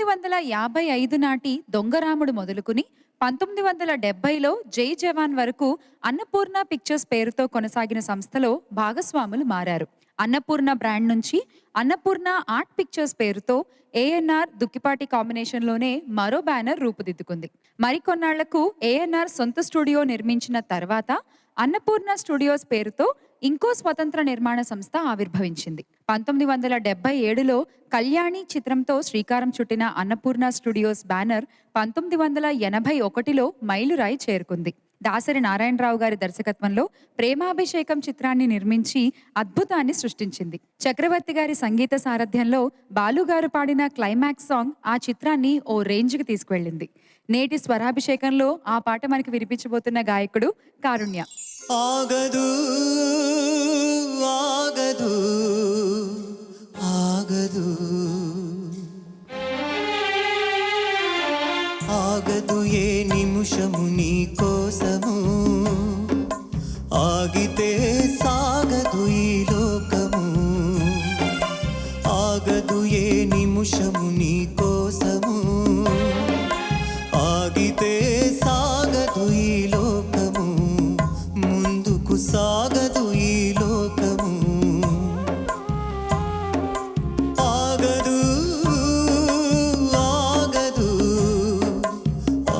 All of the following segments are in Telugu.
1955 నాటి దొంగరాముడు మొదలుకుని 1970లో జై జవాన్ వరకు అన్నపూర్ణ పిక్చర్స్ పేరుతో కొనసాగిన సంస్థలో భాగస్వాములు మారారు. అన్నపూర్ణ బ్రాండ్ నుంచి అన్నపూర్ణ ఆర్ట్ పిక్చర్స్ పేరుతో ఏఎన్ఆర్ దుక్కిపాటి కాంబినేషన్లోనే మరో బ్యానర్ రూపుదిద్దుకుంది. మరికొన్నాళ్లకు ఏఎన్ఆర్ సొంత స్టూడియో నిర్మించిన తర్వాత అన్నపూర్ణ స్టూడియోస్ పేరుతో ఇంకో స్వతంత్ర నిర్మాణ సంస్థ ఆవిర్భవించింది. 1977లో కళ్యాణి చిత్రంతో శ్రీకారం చుట్టిన అన్నపూర్ణ స్టూడియోస్ బ్యానర్ 1981లో మైలురాయి చేరుకుంది. దాసరి నారాయణరావు గారి దర్శకత్వంలో ప్రేమాభిషేకం చిత్రాన్ని నిర్మించి అద్భుతాన్ని సృష్టించింది. చక్రవర్తి గారి సంగీత సారథ్యంలో బాలుగారు పాడిన క్లైమాక్స్ సాంగ్ ఆ చిత్రాన్ని ఓ రేంజ్కి తీసుకువెళ్ళింది. నేటి స్వరాభిషేకంలో ఆ పాట మనకి వినిపించబోతున్న గాయకుడు కారుణ్య. ఆగదు ఆగదు ఆగదు ఆగదు ఏ నిమిషము నీ కోసము, ఆగితే సాగదు ఈ లోకము. ఆగదు ఏ నిమిషము నీ కోసము, ఆగితే సాగదు ఈ లోకము. ముందుకు సాగదు ఈ లోకము. ఆగదు ఆగదు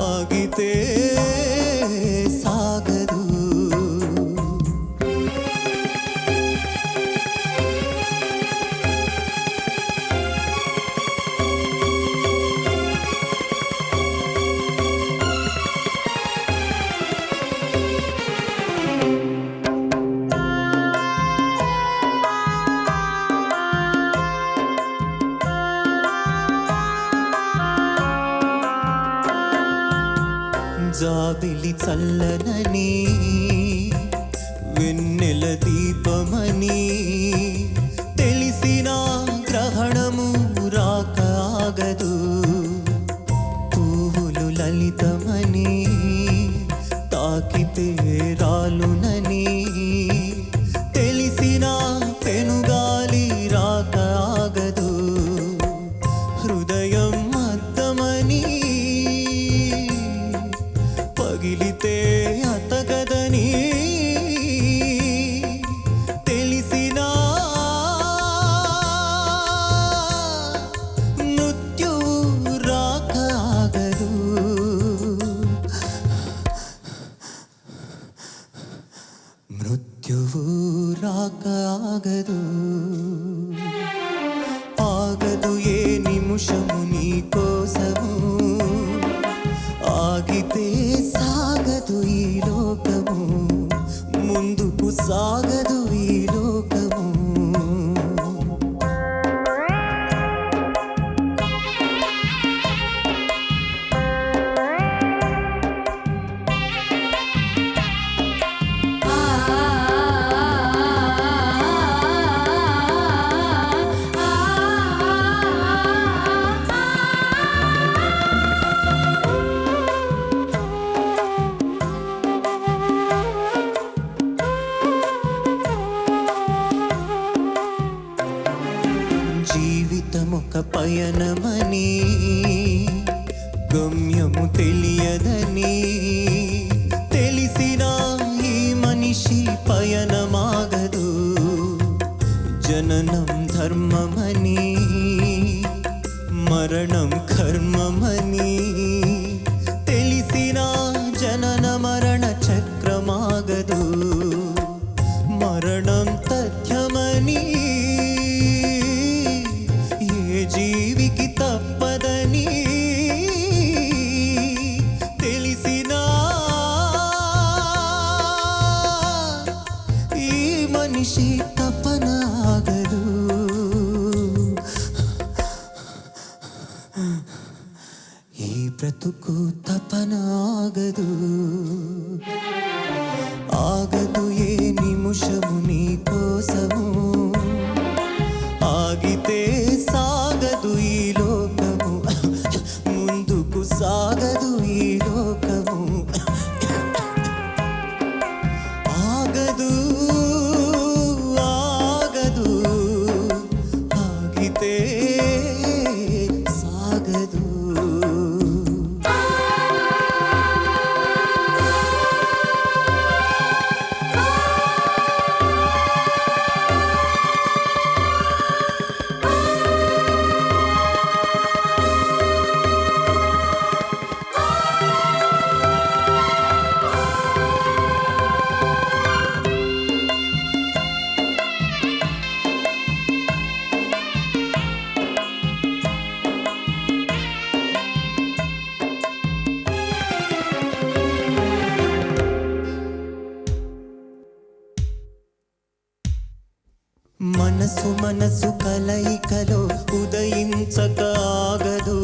ఆగితే సాగదు. జాబిలి చల్లనని వెన్నెల దీపమని తెలిసిన గ్రహణము రాక ఆగదు. పువ్వులు లలితమని తాకితే రాలునని తెలిసిన పెనుగాలి రాక ఆగదు. హృదయం అద్దమని పగిలితే అతగదని తెలిసినా మృత్యు రాక ఆగదు. మృత్యువు రాక ఆగదు. ఆగదు ఏ నిమిషము నీ కోసము, ఆగితే సాగదు ఈ లోకము. ముందుకు సాగదు ఈ లోకము. జీవితమొక పయనమని గమ్యము తెలియదని తెలిసిన ఈ మనిషి పయనమాగదు. జననం ధర్మమని మరణం కర్మమని తెలిసిన జనన మరణ చక్రమాగదు. మరణం తథ్యమని జీవికి తప్పదని తెలిసినా ఈ మనిషి తపన ఆగదు. ఈ బ్రతుకు తపన ఆగదు. ఆగదు ఏ నిమిషము నీ కోసము, ఆగితే సాగదు ఈ లోకము. ముందుకు సాగదు ఈ లోకము. ఆగదు ఆగదు ఆగితే సాగదు. మనసు మనసు కలయికలో ఉదయించక ఆగదు